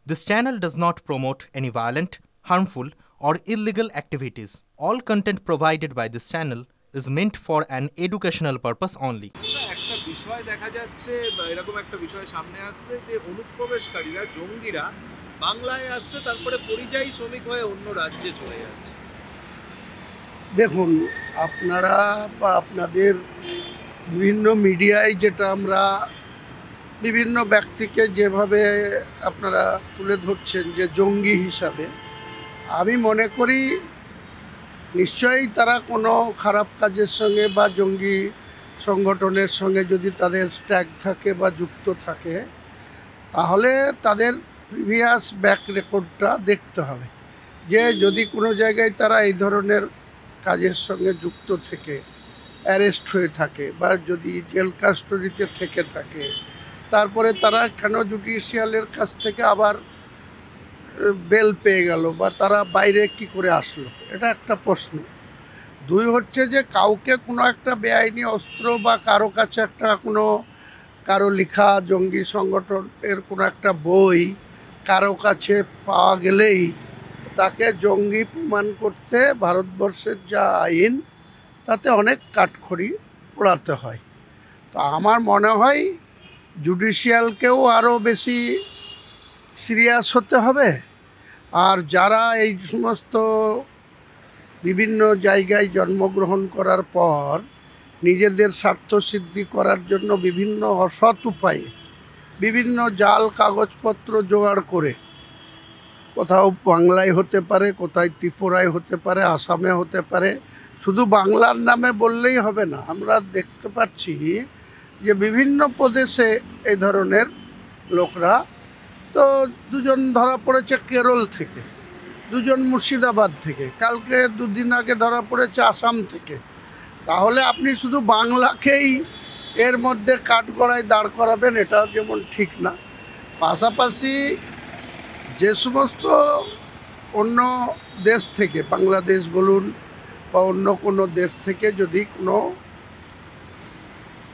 This channel does not promote any violent, harmful, or illegal activities. All content provided by this channel is meant for an educational purpose only. একটা বিষয় দেখা যাচ্ছে এরকম একটা বিষয় সামনে আসছে যে অনুপ্রবেশকারীরা জঙ্গিরা বাংলায় আসছে, তারপরে পরিযায়ী শ্রমিক হয়ে অন্য রাজ্যে চলে যাচ্ছে। দেখুন, আপনারা বা আপনাদের বিভিন্ন মিডিয়ায় যেটা আমরা বিভিন্ন ব্যক্তিকে যেভাবে আপনারা তুলে ধরছেন যে জঙ্গি হিসাবে, আমি মনে করি নিশ্চয়ই তারা কোনো খারাপ কাজের সঙ্গে বা জঙ্গি সংগঠনের সঙ্গে যদি তাদের ট্যাগ থাকে বা যুক্ত থাকে, তাহলে তাদের প্রিভিয়াস ব্যাক রেকর্ডটা দেখতে হবে যে যদি কোনো জায়গায় তারা এই ধরনের কাজের সঙ্গে যুক্ত থেকে অ্যারেস্ট হয়ে থাকে বা যদি জেল কাস্টডিতে থেকে থাকে, তারপরে তারা কেন জুডিশিয়ালের কাছ থেকে আবার বেল পেয়ে গেল বা তারা বাইরে কি করে আসলো, এটা একটা প্রশ্ন। দুই হচ্ছে যে কাউকে কোনো একটা বেআইনি অস্ত্র বা কারো কাছে একটা কারো লেখা জঙ্গি সংগঠনের কোনো একটা বই কারো কাছে পাওয়া গেলেই তাকে জঙ্গি প্রমাণ করতে ভারতবর্ষের যা আইন তাতে অনেক কাঠখড়ি পোড়াতে হয়। তো আমার মনে হয় জুডিশিয়ালকেও আরও বেশি সিরিয়াস হতে হবে। আর যারা এই সমস্ত বিভিন্ন জায়গায় জন্মগ্রহণ করার পর নিজেদের স্বার্থসিদ্ধি করার জন্য বিভিন্ন অসৎ উপায়ে বিভিন্ন জাল কাগজপত্র জোগাড় করে, কোথাও বাংলায় হতে পারে, কোথায় ত্রিপুরায় হতে পারে, আসামে হতে পারে, শুধু বাংলার নামে বললেই হবে না। আমরা দেখতে পাচ্ছি যে বিভিন্ন প্রদেশে এই ধরনের লোকরা, তো দুজন ধরা পড়েছে কেরল থেকে, দুজন মুর্শিদাবাদ থেকে, কালকে দুদিন আগে ধরা পড়েছে আসাম থেকে। তাহলে আপনি শুধু বাংলাকেই এর মধ্যে কাঠগড়ায় দাঁড় করাবেন, এটা যেমন ঠিক না। পাশাপাশি যে সমস্ত অন্য দেশ থেকে, বাংলাদেশ বলুন বা অন্য কোনো দেশ থেকে যদি কোনো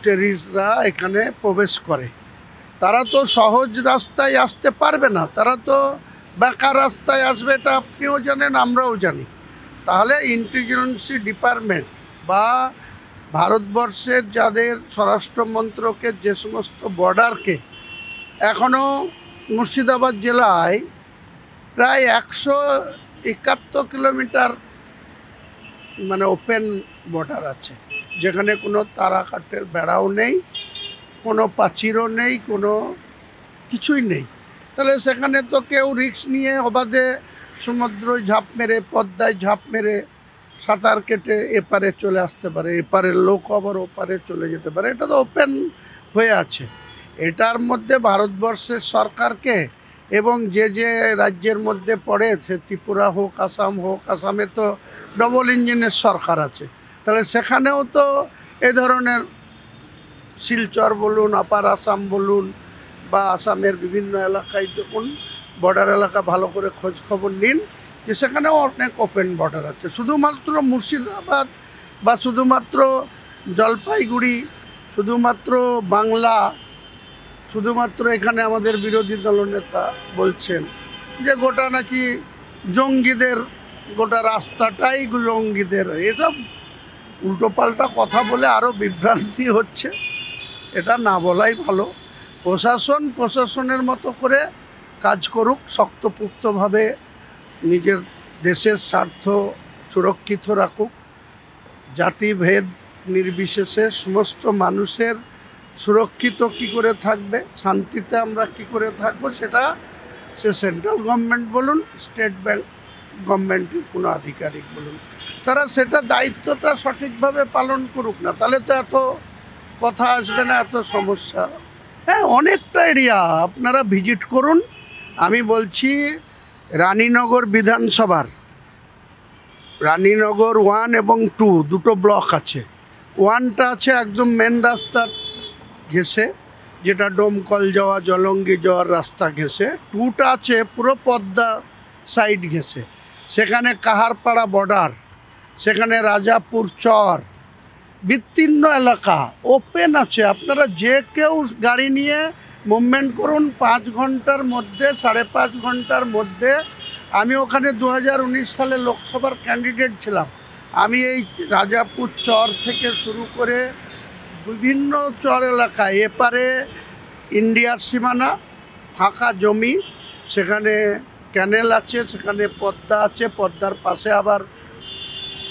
টেররিস্টরা এখানে প্রবেশ করে, তারা তো সহজ রাস্তায় আসতে পারবে না, তারা তো বাঁকা রাস্তায় আসবে, এটা আপনিও জানেন আমরাও জানি। তাহলে ইন্টেলিজেন্সি ডিপার্টমেন্ট বা ভারতবর্ষের যাদের স্বরাষ্ট্র মন্ত্রকের যে সমস্ত বর্ডারকে এখনও মুর্শিদাবাদ জেলায় প্রায় 171 কিলোমিটার মানে ওপেন বর্ডার আছে, যেখানে কোনো তারাকাটের বেড়াও নেই, কোনো প্রাচীরও নেই, কোনো কিছুই নেই। তাহলে সেখানে তো কেউ রিস্ক নিয়ে অবাধে সমুদ্রয় ঝাঁপ মেরে, পদ্মায় ঝাঁপ মেরে সাঁতার কেটে এপারে চলে আসতে পারে, এপারের লোক আবার ওপারে চলে যেতে পারে, এটা তো ওপেন হয়ে আছে। এটার মধ্যে ভারতবর্ষের সরকারকে এবং যে যে রাজ্যের মধ্যে পড়ে, সে ত্রিপুরা হোক, আসাম হোক, আসামে তো ডবল ইঞ্জিনের সরকার আছে, তাহলে সেখানেও তো এ ধরনের শিলচর বলুন, আপার আসাম বলুন বা আসামের বিভিন্ন এলাকায় যখন বর্ডার এলাকা ভালো করে খোঁজ খবর নিন যে সেখানেও অনেক ওপেন বর্ডার আছে। শুধুমাত্র মুর্শিদাবাদ বা শুধুমাত্র জলপাইগুড়ি, শুধুমাত্র বাংলা, শুধুমাত্র এখানে আমাদের বিরোধী দলনেতা বলছেন যে গোটা নাকি জঙ্গিদের, গোটা রাস্তাটাই জঙ্গিদের, এসব উল্টোপাল্টা কথা বলে আরও বিভ্রান্তি হচ্ছে। এটা না বলাই ভালো। প্রশাসনের মতো করে কাজ করুক, শক্তপোক্তভাবে নিজের দেশের স্বার্থ সুরক্ষিত রাখুক, জাতিভেদ নির্বিশেষে সমস্ত মানুষের সুরক্ষিত কি করে থাকবে, শান্তিতে আমরা কি করে থাকবো, সেটা সে সেন্ট্রাল গভর্নমেন্ট বলুন, স্টেট গভর্নমেন্টের কোনো আধিকারিক বলুন, তারা সেটা দায়িত্বটা সঠিকভাবে পালন করুক না, তাহলে তো এত কথা আসবে না, এত সমস্যা। হ্যাঁ, অনেকটা এরিয়া আপনারা ভিজিট করুন। আমি বলছি রানীনগর বিধানসভার রানীনগর 1 এবং 2 দুটো ব্লক আছে। 1টা আছে একদম মেন রাস্তা ঘেঁষে, যেটা ডোমকল যাওয়া, জলঙ্গি যাওয়ার রাস্তা ঘেঁষে। 2টা আছে পুরো পদ্মা সাইড ঘেঁষে, সেখানে কাহারপাড়া বর্ডার, সেখানে রাজাপুর চর, বিস্তীর্ণ এলাকা ওপেন আছে। আপনারা যে কেউ গাড়ি নিয়ে মুভমেন্ট করুন, 5 ঘন্টার মধ্যে 5.5 ঘন্টার মধ্যে। আমি ওখানে 2019 সালে লোকসভার ক্যান্ডিডেট ছিলাম। আমি এই রাজাপুর চর থেকে শুরু করে বিভিন্ন চর এলাকায়, এপারে ইন্ডিয়ার সীমানা, ফাঁকা জমি, সেখানে ক্যানেল আছে, সেখানে পদ্মা আছে, পদ্মার পাশে আবার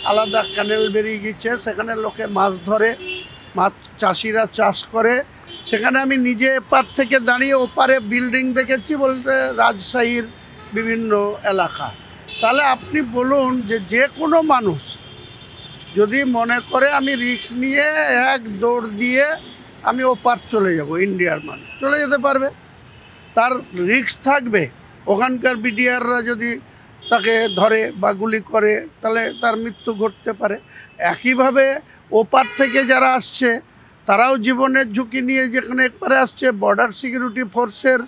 আলাদা ক্যানেল বেরিয়ে গেছে, সেখানে লোকে মাছ ধরে, মাছ চাষিরা চাষ করে। সেখানে আমি নিজে এপার থেকে দাঁড়িয়ে ওপারে বিল্ডিং দেখেছি, বলতে রাজশাহীর বিভিন্ন এলাকা। তাহলে আপনি বলুন যে কোনো মানুষ যদি মনে করে আমি রিস্ক নিয়ে এক দৌড় দিয়ে আমি ওপার চলে যাব, ইন্ডিয়ার মানুষ চলে যেতে পারবে, তার রিস্ক থাকবে। ওখানকার বিডিআররা যদি তাকে ধরে বা গুলি করে তাহলে তার মৃত্যু ঘটতে পারে। একইভাবে ওপার থেকে যারা আসছে তারাও জীবনের ঝুঁকি নিয়ে যেখানে একবারে আসছে, বর্ডার সিকিউরিটি ফোর্সের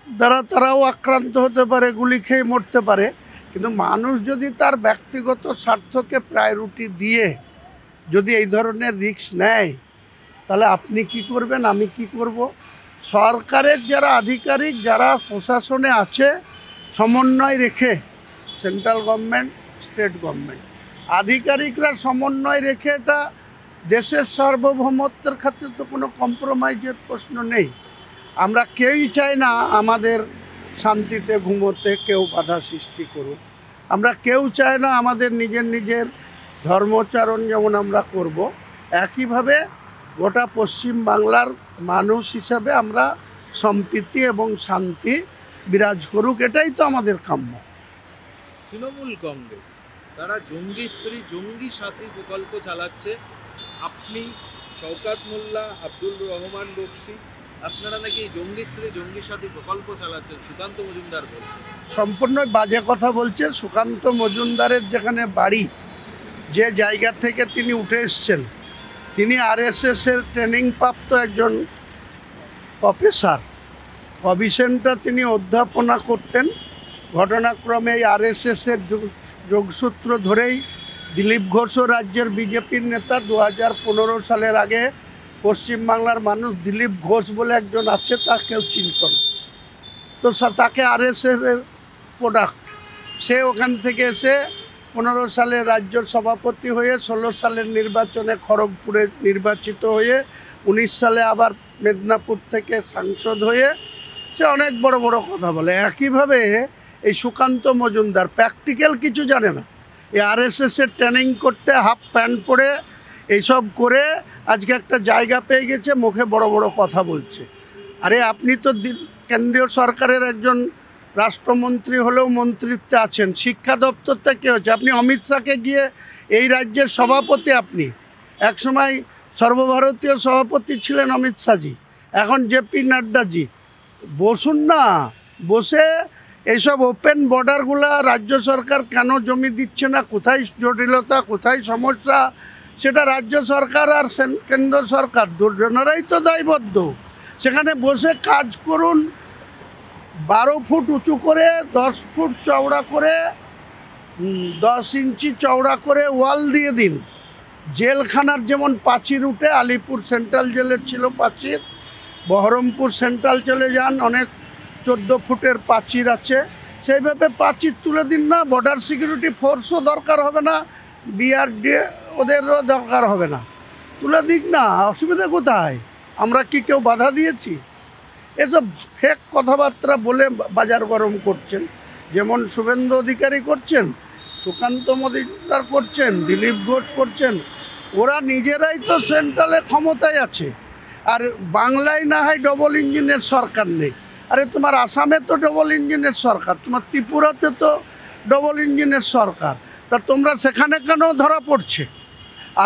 দ্বারা তারাও আক্রান্ত হতে পারে, গুলি খেয়ে মরতে পারে। কিন্তু মানুষ যদি তার ব্যক্তিগত স্বার্থকে প্রায়োরিটি দিয়ে যদি এই ধরনের রিস্ক নেয়, তাহলে আপনি কি করবেন, আমি কি করব? সরকারের যারা আধিকারিক, যারা প্রশাসনে আছে, সমন্বয় রেখে, সেন্ট্রাল গভর্নমেন্ট, স্টেট গভর্নমেন্ট আধিকারিকরা সমন্বয় রেখে, এটা দেশের সার্বভৌমত্বের ক্ষেত্রে তো কোনো কম্প্রোমাইজের প্রশ্ন নেই। আমরা কেউই চাই না আমাদের শান্তিতে ঘুমোতে কেউ বাধা সৃষ্টি করুক। আমরা কেউ চাই না আমাদের নিজের ধর্মচারণ যেমন আমরা করব, একইভাবে গোটা পশ্চিম বাংলার মানুষ হিসাবে আমরা সম্প্রীতি এবং শান্তি বিরাজ করুক, এটাই তো আমাদের কাম্য। তৃণমূল কংগ্রেস তারা জঙ্গিশ্রী জঙ্গি সাথী প্রকল্প চালাচ্ছে। আপনি, শওকত মোল্লা, আব্দুল রহমান বক্সি, আপনারা নাকি জঙ্গিশ্রী জঙ্গি সাথী প্রকল্প চালাচ্ছেন, সুকান্ত মজুমদার বলছেন। সম্পূর্ণ বাজে কথা বলছে। সুকান্ত মজুমদারের যেখানে বাড়ি, যে জায়গা থেকে তিনি উঠে এসছেন, তিনি আরএসএসের ট্রেনিং প্রাপ্ত একজন প্রফেসর। প্রভিশনটা তিনি অধ্যাপনা করতেন। ঘটনাক্রমে এই আরএসএসের যোগসূত্র ধরেই দিলীপ ঘোষও রাজ্যের বিজেপির নেতা। 2015 সালের আগে পশ্চিমবাংলার মানুষ দিলীপ ঘোষ বলে একজন আছে, তা কেউ চিনত না। তো তাকে আরএসএসের প্রোডাক্ট, সে ওখান থেকে এসে 15 সালে রাজ্য সভাপতি হয়ে, 16 সালের নির্বাচনে খড়গপুরে নির্বাচিত হয়ে, 19 সালে আবার মেদিনীপুর থেকে সাংসদ হয়ে সে অনেক বড় বড় কথা বলে। একইভাবে এই সুকান্ত মজুমদার প্র্যাকটিক্যাল কিছু জানে না। এই আরএসএসের ট্রেনিং করতে হাফ প্যান্ট পরে এইসব করে আজকে একটা জায়গা পেয়ে গেছে, মুখে বড় বড় কথা বলছে। আরে আপনি তো কেন্দ্রীয় সরকারের একজন রাষ্ট্রমন্ত্রী হলেও মন্ত্রিত্বে আছেন। শিক্ষা দপ্তর থেকে হচ্ছে, আপনি অমিত শাহকে গিয়ে এই রাজ্যের সভাপতি, আপনি একসময় সর্বভারতীয় সভাপতি ছিলেন অমিত শাহজি, এখন জেপি নাড্ডাজি। বসুন না, বসে এইসব ওপেন বর্ডারগুলা রাজ্য সরকার কেন জমি দিচ্ছে না, কোথায় জটিলতা, কোথায় সমস্যা, সেটা রাজ্য সরকার আর কেন্দ্র সরকার দুজনেরাই তো দায়বদ্ধ। সেখানে বসে কাজ করুন। 12 ফুট উঁচু করে, 10 ফুট চওড়া করে, 10 ইঞ্চি চওড়া করে ওয়াল দিয়ে দিন। জেলখানার যেমন প্রাচীর উঠে, আলিপুর সেন্ট্রাল জেলের ছিল প্রাচীর, বহরমপুর সেন্ট্রাল চলে যান, অনেক 14 ফুটের প্রাচীর আছে, সেইভাবে প্রাচীর তুলে দিন না। বর্ডার সিকিউরিটি ফোর্সও দরকার হবে না, বিআরডি ওদেরও দরকার হবে না, তুলে দিক না, অসুবিধা কোথায়? আমরা কি কেউ বাধা দিয়েছি? এসব ফেক কথাবার্তা বলে বাজার গরম করছেন, যেমন শুভেন্দু অধিকারী করছেন, সুকান্ত মজুমদার করছেন, দিলীপ ঘোষ করছেন। ওরা নিজেরাই তো সেন্ট্রালে ক্ষমতায় আছে, আর বাংলায় না হয় ডবল ইঞ্জিনের সরকার নেই। আরে তোমার আসামে তো ডবল ইঞ্জিনের সরকার, তোমার ত্রিপুরাতে তো ডবল ইঞ্জিনের সরকার, তা তোমরা সেখানে কেন ধরা পড়ছে?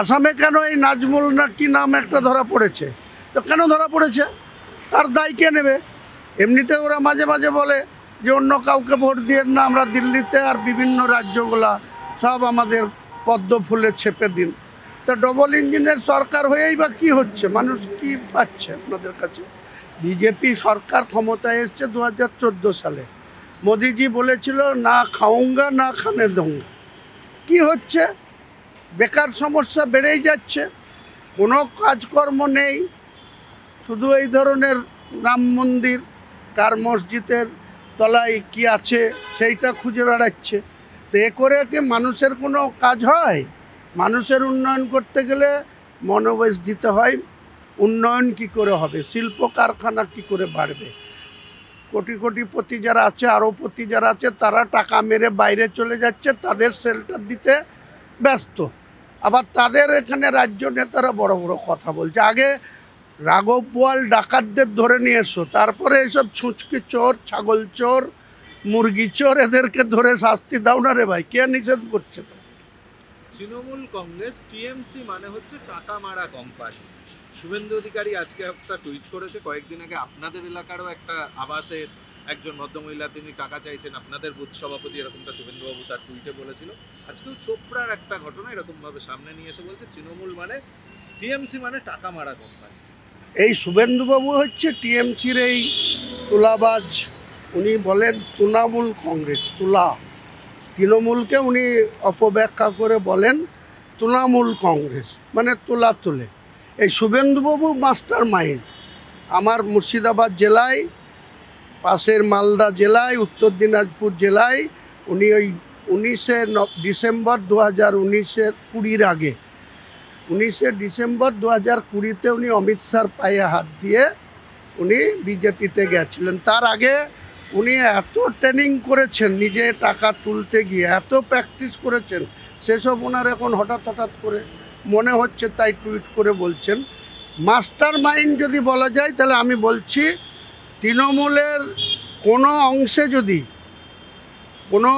আসামে কেন এই নাজমুল না কি নাম একটা ধরা পড়েছে, তো কেন ধরা পড়েছে? তার দায় কে নেবে? এমনিতে ওরা মাঝে মাঝে বলে যে অন্য কাউকে ভোট দিয়ে না, আমরা দিল্লিতে আর বিভিন্ন রাজ্যগুলা সব আমাদের পদ্ম ফুলে ছেপে দিন। তা ডবল ইঞ্জিনের সরকার হয়েই বা কী হচ্ছে? মানুষ কি পাচ্ছে আপনাদের কাছে? বিজেপি সরকার ক্ষমতায় এসছে 2014 সালে। মোদিজি বলেছিল না খাউঙ্গা না খানে দোঙ্গা। কি হচ্ছে? বেকার সমস্যা বেড়েই যাচ্ছে, কোনো কাজকর্ম নেই, শুধু এই ধরনের রাম মন্দির, কার মসজিদের তলায় কি আছে সেইটা খুঁজে বেড়াচ্ছে। তো এ করে কি মানুষের কোনো কাজ হয়? মানুষের উন্নয়ন করতে গেলে মনোবেশ দিতে হয়। উন্নয়ন কি করে হবে? শিল্প কারখানা কি করে বাড়বে? কোটিপতি যারা আছে, আরবপতি যারা আছে, তারা টাকা মেরে বাইরে চলে যাচ্ছে, তাদের শেল্টার দিতে ব্যস্ত। আবার তাদের এখানে রাজ্য নেতারা বড় বড় কথা বলছে। আগে রাঘব বোয়াল ডাকাতদের ধরে নিয়ে এসো, তারপরে এসব ছুঁচকি চোর, ছাগল চোর, মুরগি চোর এদেরকে ধরে শাস্তি দাও না রে ভাই, কে নিষেধ করছে? তো তৃণমূল কংগ্রেস টিএমসি মানে হচ্ছে টাকা মারা কোম্পানি। শুভেন্দু অধিকারী আজকে একটা টুইট করেছে, কয়েকদিন আগে আপনাদের এলাকারও একটা আবাসের একজন ভদ্রমহিলা তিনি টাকা চাইছেন, আপনাদের বুথ সভাপতি, এরকমটা শুভেন্দুবাবু তার টুইটে বলেছিল। আজকেও চোপড়ার একটা ঘটনা এরকমভাবে সামনে নিয়ে এসে বলছে তৃণমূল মানে টিএমসি মানে টাকা মারা কোম্পানি। এই শুভেন্দুবাবু হচ্ছে টিএমসির এই তুলাবাজ। উনি বলেন তৃণমূল কংগ্রেস, তুলা। তৃণমূলকে উনি অপব্যাখ্যা করে বলেন তৃণমূল কংগ্রেস, মানে তুলা তুলে। এই শুভেন্দুবাবু মাস্টার মাইন্ড। আমার মুর্শিদাবাদ জেলায়, পাশের মালদা জেলায়, উত্তর দিনাজপুর জেলায় উনি ওই 19শে ডিসেম্বর 2019-20 আগে 19শে ডিসেম্বর 2020-তে উনি অমিত শাহর পায়ে হাত দিয়ে উনি বিজেপিতে গেছিলেন। তার আগে উনি এত ট্রেনিং করেছেন, নিজে টাকা তুলতে গিয়ে এত প্র্যাকটিস করেছেন, সেসব ওনার এখন হঠাৎ করে মনে হচ্ছে, তাই টুইট করে বলছেন। মাস্টার মাইন্ড যদি বলা যায়, তাহলে আমি বলছি তৃণমূলের কোনো অংশে যদি, কোনো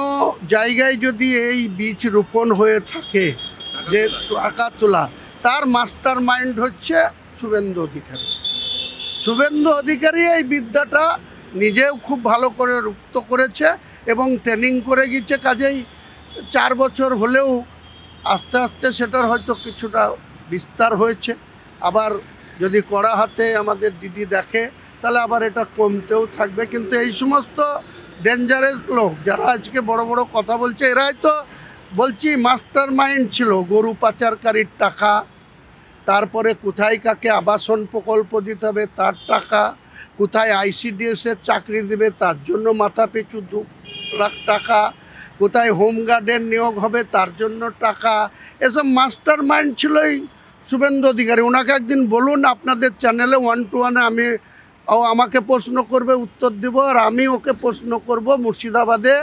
জায়গায় যদি এই বীজ রোপণ হয়ে থাকে যে টাকা তোলা, তার মাস্টার মাইন্ড হচ্ছে শুভেন্দু অধিকারী। শুভেন্দু অধিকারী এই বিদ্যাটা নিজেও খুব ভালো করে রপ্ত করেছে এবং ট্রেনিং করে গিয়েছে। কাজেই 4 বছর হলেও আস্তে আস্তে সেটার হয়তো কিছুটা বিস্তার হয়েছে। আবার যদি কড়া হাতে আমাদের দিদি দেখে, তাহলে আবার এটা কমতেও থাকবে। কিন্তু এই সমস্ত ডেঞ্জারাস লোক যারা আজকে বড় বড় কথা বলছে, এরাই তো বলছি মাস্টার মাইন্ড ছিল গরু পাচারকারীর টাকা, তারপরে কোথায় কাকে আবাসন প্রকল্প দিতে হবে তার টাকা, কোথায় আইসিডিএসের চাকরি দেবে তার জন্য মাথা পিছু 2 লাখ টাকা, কোথায় হোমগার্ডের নিয়োগ হবে তার জন্য টাকা। এসব মাস্টার মাইন্ড ছিল এই শুভেন্দু অধিকারী। ওনাকে একদিন বলুন আপনাদের চ্যানেলে 1-to-1 আমাকে প্রশ্ন করবে, উত্তর দেব, আর আমি ওকে প্রশ্ন করব মুর্শিদাবাদে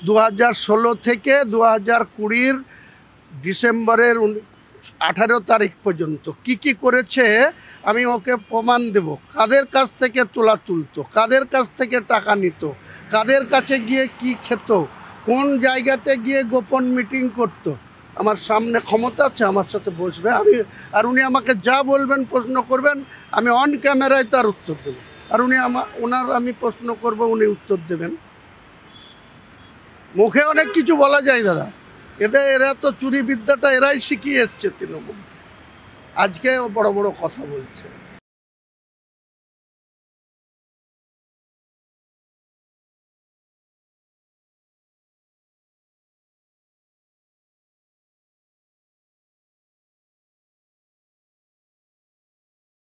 2016 থেকে 2020 ডিসেম্বরের 18 তারিখ পর্যন্ত কি করেছে আমি ওকে প্রমাণ দেব। কাদের কাছ থেকে তোলা তুলতো, কাদের কাছ থেকে টাকা নিত, কাদের কাছে গিয়ে কি খেত, কোন জায়গাতে গিয়ে গোপন মিটিং করত। আমার সামনে ক্ষমতা আছে, আমার সাথে বসবে, আর উনি আমাকে যা বলবেন, প্রশ্ন করবেন, আমি অন ক্যামেরায় তার উত্তর দেব। আর ওনার আমি প্রশ্ন করব, উনি উত্তর দেবেন। মুখে অনেক কিছু বলা যায় দাদা, এরা তো চুরি বিদ্যাটা এরাই শিখিয়ে এসছে তৃণমূলকে। আজকে বড় বড় কথা বলছে।